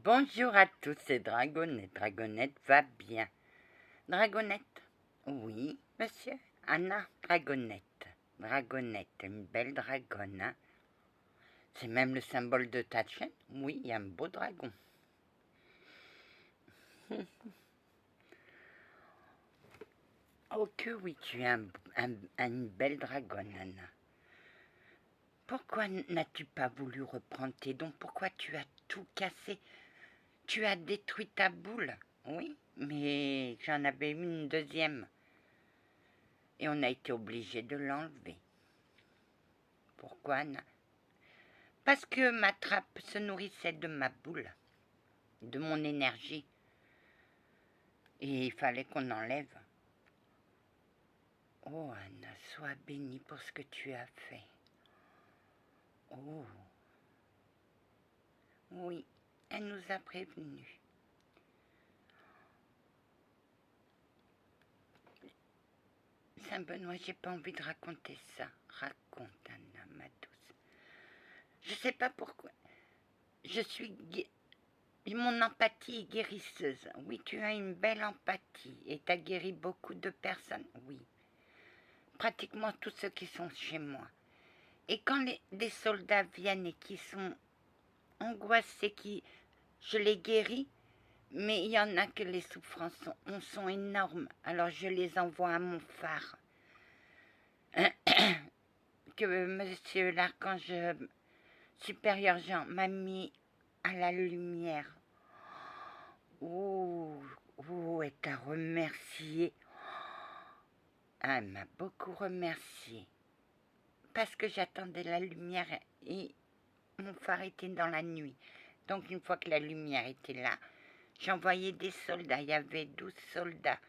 Bonjour à tous, c'est Dragonette. Dragonette va bien. Dragonette? Oui, monsieur. Anna, Dragonette. Dragonette, une belle dragonne, hein? C'est même le symbole de ta chaîne? Oui, il y a un beau dragon. Oh que oui, tu es une belle dragonne, Anna. Pourquoi n'as-tu pas voulu reprendre tes dons? Pourquoi tu as tout cassé? Tu as détruit ta boule? Oui, mais j'en avais une deuxième. Et on a été obligé de l'enlever. Pourquoi, Anna? Parce que ma trappe se nourrissait de ma boule, de mon énergie. Et il fallait qu'on enlève. Oh, Anna, sois bénie pour ce que tu as fait. Oh. Oui, elle nous a prévenus. Saint-Benoît, j'ai pas envie de raconter ça. Raconte, Anna, ma douce. Je sais pas pourquoi. Je suis... Mon empathie est guérisseuse. Oui, tu as une belle empathie et tu as guéri beaucoup de personnes. Oui, pratiquement tous ceux qui sont chez moi. Et quand des soldats viennent et qui sont angoissés, je les guéris, mais il y en a que les souffrances sont énormes. Alors je les envoie à mon phare. Que monsieur l'archange supérieur Jean m'a mis à la lumière. Oh, oh, et t'a remercié. Ah, elle m'a beaucoup remercié. Parce que j'attendais la lumière et mon phare était dans la nuit. Donc une fois que la lumière était là, j'envoyais des soldats. Il y avait 12 soldats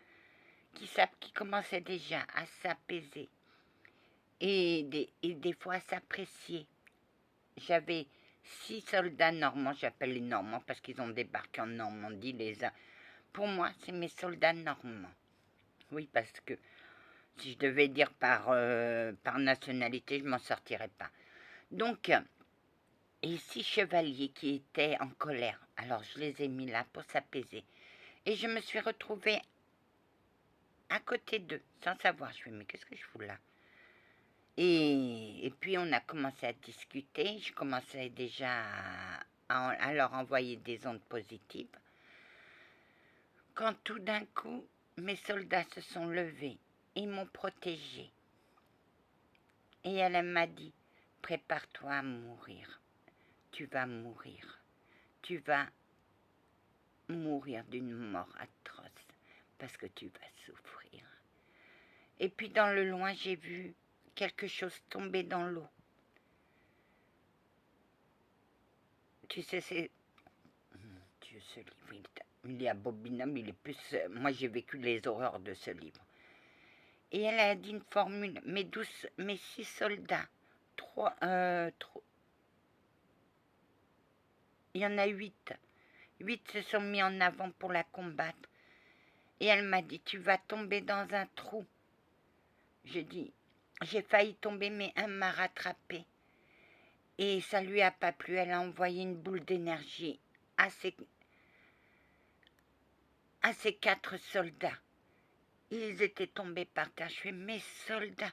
qui commençaient déjà à s'apaiser et des fois à s'apprécier. J'avais 6 soldats normands, j'appelle les normands parce qu'ils ont débarqué en Normandie les uns. Pour moi, c'est mes soldats normands. Oui, parce que si je devais dire par nationalité, je m'en sortirais pas. Donc, et 6 chevaliers qui étaient en colère. Alors je les ai mis là pour s'apaiser. Et je me suis retrouvée à côté d'eux, sans savoir. Je me suis dit, mais qu'est-ce que je fous là? Et puis on a commencé à discuter. Je commençais déjà à leur envoyer des ondes positives. Quand tout d'un coup, mes soldats se sont levés et m'ont protégée. Et elle m'a dit, prépare-toi à mourir. Tu vas mourir. Tu vas mourir d'une mort atroce parce que tu vas souffrir. Et puis dans le loin, j'ai vu quelque chose tomber dans l'eau. Tu sais, c'est... Dieu, ce livre, il est abominable, il est plus... Moi, j'ai vécu les horreurs de ce livre. Et elle a dit une formule, mes 6 soldats, il y en a 8. 8 se sont mis en avant pour la combattre. Et elle m'a dit, tu vas tomber dans un trou. Je dis, j'ai failli tomber, mais un m'a rattrapé. Et ça lui a pas plu. Elle a envoyé une boule d'énergie à ses 4 soldats. Ils étaient tombés par terre. Je fais, mes soldats,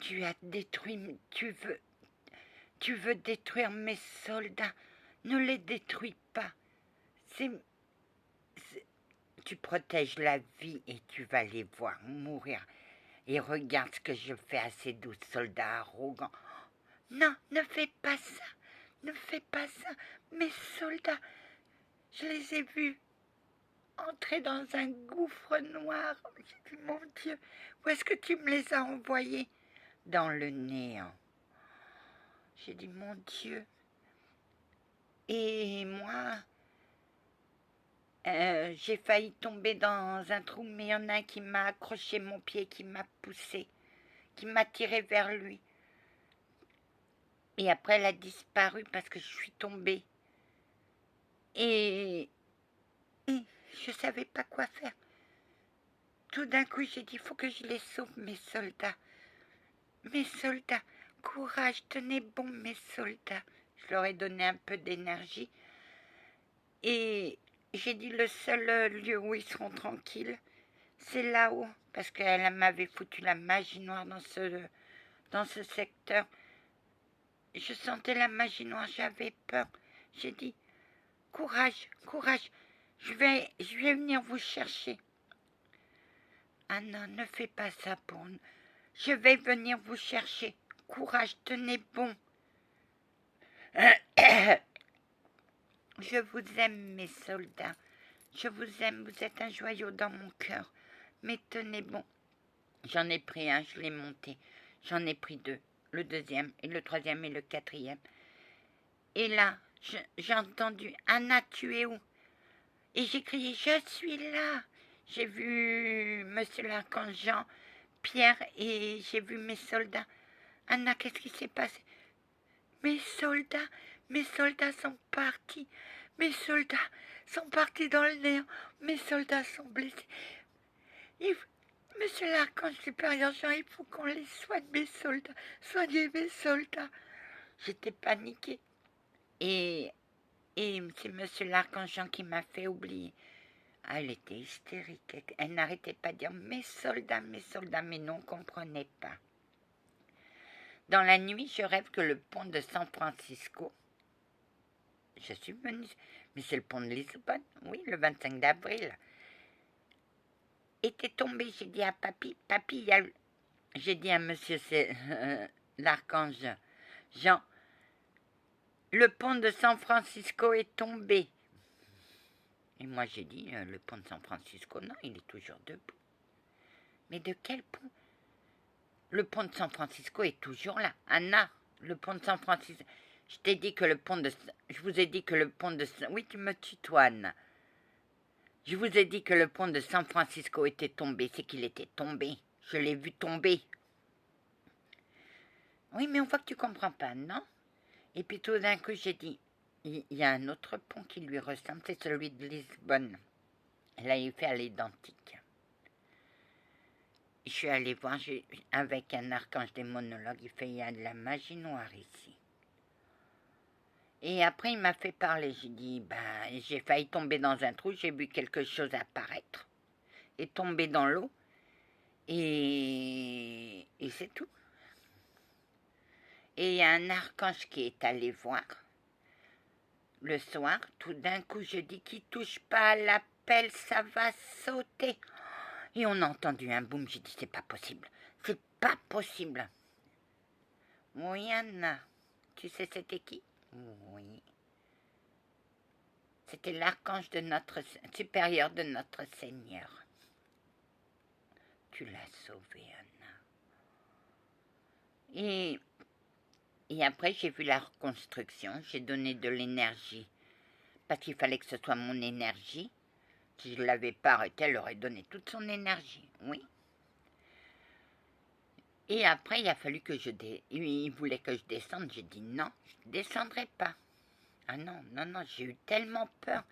tu as détruit, tu veux détruire mes soldats. Ne les détruis pas. Tu protèges la vie et tu vas les voir mourir. Et regarde ce que je fais à ces 12 soldats arrogants. Non, ne fais pas ça. Ne fais pas ça. Mes soldats, je les ai vus entrer dans un gouffre noir. J'ai dit, mon Dieu, où est-ce que tu me les as envoyés? Dans le néant. J'ai dit, mon Dieu. Et moi, j'ai failli tomber dans un trou, mais il y en a un qui m'a accroché mon pied, qui m'a poussé, qui m'a tiré vers lui. Et après, elle a disparu parce que je suis tombée. Et je ne savais pas quoi faire. Tout d'un coup, j'ai dit, il faut que je les sauve, mes soldats. Mes soldats, courage, tenez bon, mes soldats. Je leur ai donné un peu d'énergie. Et j'ai dit le seul lieu où ils seront tranquilles, c'est là-haut. Parce qu'elle m'avait foutu la magie noire dans ce secteur. Je sentais la magie noire, j'avais peur. J'ai dit, courage, courage, je vais venir vous chercher. Ah non, ne fais pas ça pour nous. Je vais venir vous chercher. Courage, tenez bon. Je vous aime, mes soldats. Je vous aime, vous êtes un joyau dans mon cœur. Mais tenez bon. J'en ai pris un, je l'ai monté. J'en ai pris deux. Le deuxième, et le troisième, et le quatrième. Et là, j'ai entendu « Anna, tu es où ?» Et j'ai crié « Je suis là !» J'ai vu monsieur l'archange Jean, Pierre, et j'ai vu mes soldats. « Anna, qu'est-ce qui s'est passé ?» Mes soldats sont partis. Mes soldats sont partis dans le néant. Mes soldats sont blessés. Monsieur l'archange supérieur Jean, il faut qu'on les soigne, mes soldats. Soignez mes soldats. J'étais paniquée. Et c'est monsieur l'archange Jean qui m'a fait oublier. Ah, elle était hystérique. Elle n'arrêtait pas de dire mes soldats, mais non, on ne comprenait pas. Dans la nuit, je rêve que le pont de San Francisco, je suis venue, mais c'est le pont de Lisbonne, oui, le 25 d'avril, était tombé. J'ai dit à papy, j'ai dit à monsieur l'archange Jean, le pont de San Francisco est tombé. Et moi j'ai dit, le pont de San Francisco, non, il est toujours debout. Mais de quel pont? Le pont de San Francisco est toujours là. Anna, le pont de San Francisco. Je t'ai dit que le pont de... Je vous ai dit que le pont de... Oui, tu me tutoies, Anna. Je vous ai dit que le pont de San Francisco était tombé. C'est qu'il était tombé. Je l'ai vu tomber. Oui, mais on voit que tu comprends pas, non? Et puis tout d'un coup, j'ai dit, il y a un autre pont qui lui ressemble, c'est celui de Lisbonne. Là, il fait à l'identique. Je suis allée voir avec un archange démonologue, il fait, il y a de la magie noire ici. Et après, il m'a fait parler. J'ai dit, j'ai failli tomber dans un trou, j'ai vu quelque chose apparaître et tomber dans l'eau. Et c'est tout. Et il y a un archange qui est allé voir. Le soir, tout d'un coup, je dis qu'il touche pas à l'appel, ça va sauter. Et on a entendu un boum, j'ai dit, c'est pas possible. C'est pas possible. Oui, Anna. Tu sais c'était qui? Oui. C'était l'archange de notre supérieur de notre Seigneur. Tu l'as sauvé, Anna. Et après, j'ai vu la reconstruction. J'ai donné de l'énergie. Parce qu'il fallait que ce soit mon énergie. Si je ne l'avais pas arrêtée, elle aurait donné toute son énergie. Oui. Et après, il a fallu que il voulait que je descende. J'ai dit non, je ne descendrai pas. Ah non, j'ai eu tellement peur.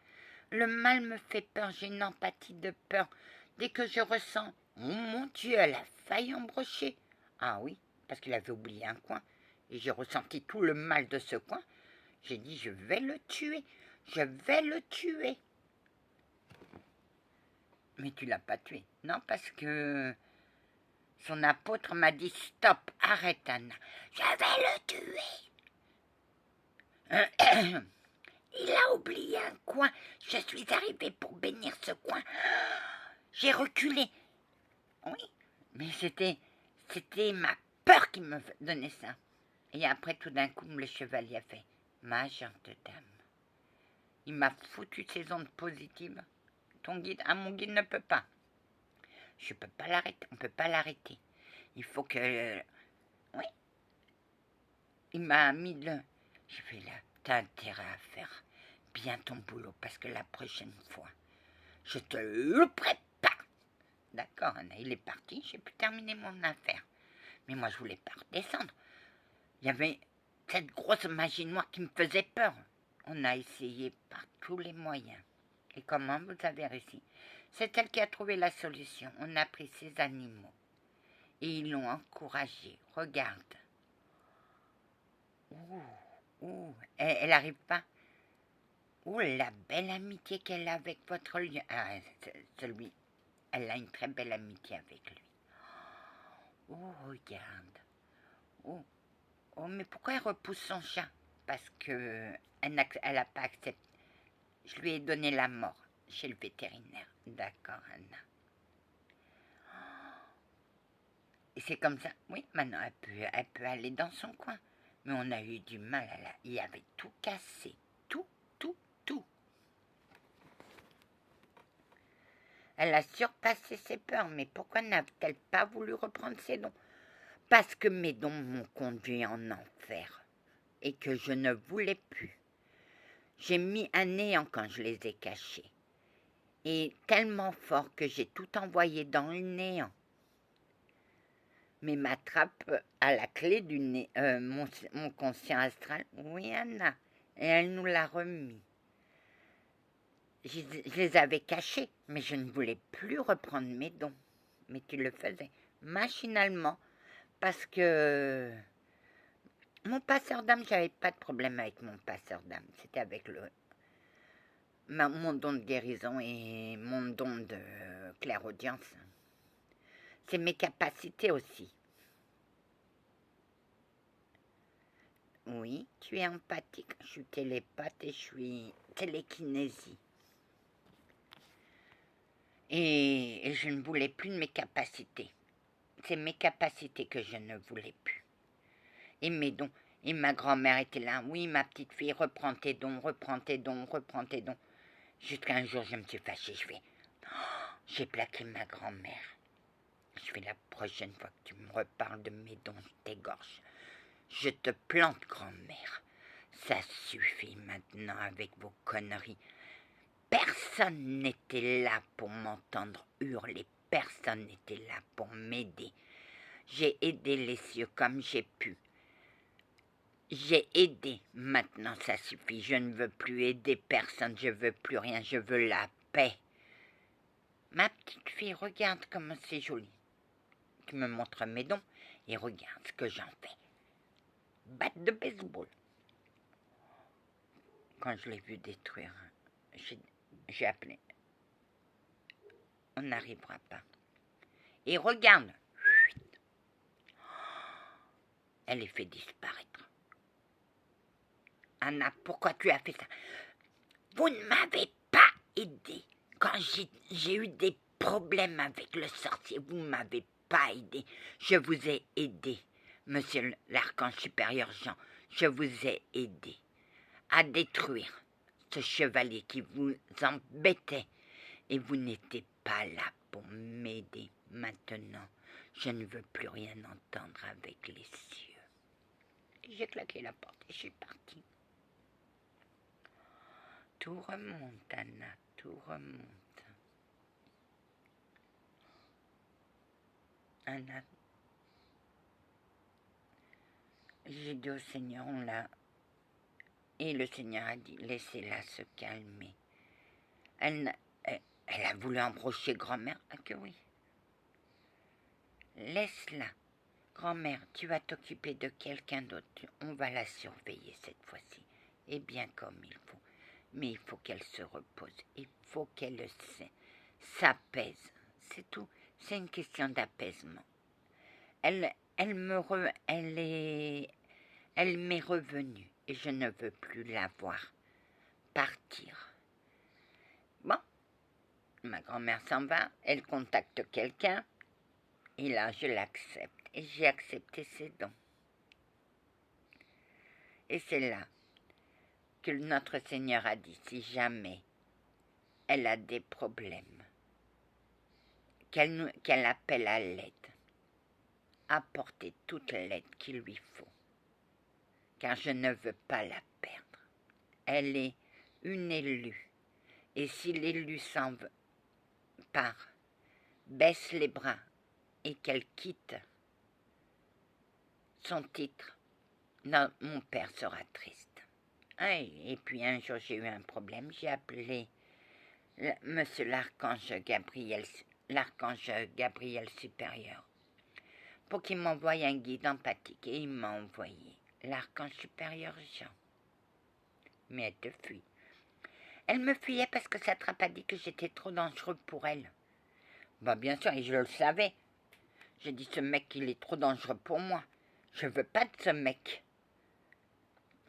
Le mal me fait peur, j'ai une empathie de peur. Dès que je ressens, oh mon Dieu, elle a failli embrocher. Ah oui, parce qu'il avait oublié un coin. Et j'ai ressenti tout le mal de ce coin. J'ai dit, je vais le tuer. Je vais le tuer. Mais tu l'as pas tué. Non, parce que son apôtre m'a dit, stop, arrête Anna. Je vais le tuer. Il a oublié un coin. Je suis arrivée pour bénir ce coin. J'ai reculé. Oui, mais c'était ma peur qui me donnait ça. Et après, tout d'un coup, le chevalier a fait « Ma gente dame ». Il m'a foutu ses ondes positives. Ton guide, mon guide ne peut pas. Je ne peux pas l'arrêter, on ne peut pas l'arrêter. Il faut que... oui. Il m'a mis le... J'ai fait là, t'as intérêt à faire bien ton boulot, parce que la prochaine fois, je te le prépare. D'accord, Anna, il est parti, j'ai pu terminer mon affaire. Mais moi, je voulais pas redescendre. Il y avait cette grosse magie noire qui me faisait peur. On a essayé par tous les moyens. Et comment vous avez réussi? C'est elle qui a trouvé la solution. On a pris ces animaux. Et ils l'ont encouragée. Regarde. Elle n'arrive pas. Oh, la belle amitié qu'elle a avec votre lion. Ah, celui, elle a une très belle amitié avec lui. Oh, regarde. Oh, oh, mais pourquoi elle repousse son chat? Parce que elle n'a pas accepté. Je lui ai donné la mort chez le vétérinaire. D'accord, Anna. Et c'est comme ça. Oui, maintenant, elle peut aller dans son coin. Mais on a eu du mal. Il avait tout cassé. Tout, tout, tout. Elle a surpassé ses peurs. Mais pourquoi n'a-t-elle pas voulu reprendre ses dons? Parce que mes dons m'ont conduit en enfer. Et que je ne voulais plus. J'ai mis un néant quand je les ai cachés. Et tellement fort que j'ai tout envoyé dans le néant. Mais ma trappe à la clé du mon conscient astral, oui, Anna, et elle nous l'a remis. Je les avais cachés, mais je ne voulais plus reprendre mes dons. Mais tu le faisais machinalement, parce que mon passeur d'âme, j'avais pas de problème avec mon passeur d'âme. C'était avec mon don de guérison et mon don de clairaudience. C'est mes capacités aussi. Oui, tu es empathique, je suis télépathe et je suis télékinésie. Et je ne voulais plus de mes capacités. C'est mes capacités que je ne voulais plus. Et mes dons. Et ma grand-mère était là. Oui, ma petite fille, reprends tes dons, reprends tes dons, reprends tes dons. Jusqu'à un jour, je me suis fâchée. J'ai plaqué ma grand-mère. Je fais la prochaine fois que tu me reparles de mes dons, je t'égorge. Je te plante, grand-mère. Ça suffit maintenant avec vos conneries. Personne n'était là pour m'entendre hurler. Personne n'était là pour m'aider. J'ai aidé les cieux comme j'ai pu. J'ai aidé. Maintenant, ça suffit. Je ne veux plus aider personne. Je veux plus rien. Je veux la paix. Ma petite fille, regarde comment c'est joli. Tu me montres mes dons et regarde ce que j'en fais. Batte de baseball. Quand je l'ai vu détruire, j'ai appelé. On n'arrivera pas. Et regarde. Elle est fait disparaître. Anna, pourquoi tu as fait ça? Vous ne m'avez pas aidé. Quand j'ai eu des problèmes avec le sorcier, vous ne m'avez pas aidé. Je vous ai aidé, monsieur l'archange supérieur Jean. Je vous ai aidé à détruire ce chevalier qui vous embêtait. Et vous n'étiez pas là pour m'aider. Maintenant, je ne veux plus rien entendre avec les cieux. J'ai claqué la porte et je suis partie. Tout remonte, Anna, tout remonte. Anna, j'ai dit au Seigneur, on l'a... Et le Seigneur a dit, laissez-la se calmer. Elle a voulu embrocher grand-mère. Ah que oui. Laisse-la. Grand-mère, tu vas t'occuper de quelqu'un d'autre. On va la surveiller cette fois-ci. Et bien comme il faut. Mais il faut qu'elle se repose. Il faut qu'elle s'apaise. C'est tout. C'est une question d'apaisement. Elle m'est revenue et je ne veux plus la voir partir. Bon, ma grand-mère s'en va, elle contacte quelqu'un et là je l'accepte. Et j'ai accepté ses dons. Et c'est là que notre Seigneur a dit, si jamais elle a des problèmes, qu'elle appelle à l'aide, apporter toute l'aide qu'il lui faut, car je ne veux pas la perdre. Elle est une élue, et si l'élu s'en part, baisse les bras et qu'elle quitte son titre, non, mon père sera triste. Et puis un jour j'ai eu un problème, j'ai appelé monsieur l'archange Gabriel supérieur, pour qu'il m'envoie un guide empathique, et il m'a envoyé l'archange supérieur Jean. Mais elle te fuit. Elle me fuyait parce que Satrap a dit que j'étais trop dangereux pour elle. Bah bien sûr, et je le savais. J'ai dit, ce mec, il est trop dangereux pour moi. Je veux pas de ce mec.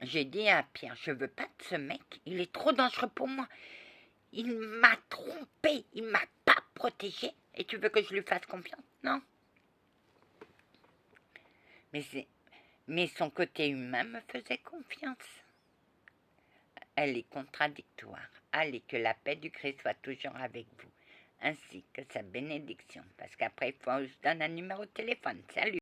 J'ai dit à Pierre, je veux pas de ce mec, il est trop dangereux pour moi. Il m'a trompé, il m'a pas protégé. Et tu veux que je lui fasse confiance? Non. Mais son côté humain me faisait confiance. Elle est contradictoire. Allez, que la paix du Christ soit toujours avec vous, ainsi que sa bénédiction. Parce qu'après, il faut que je donne un numéro de téléphone. Salut!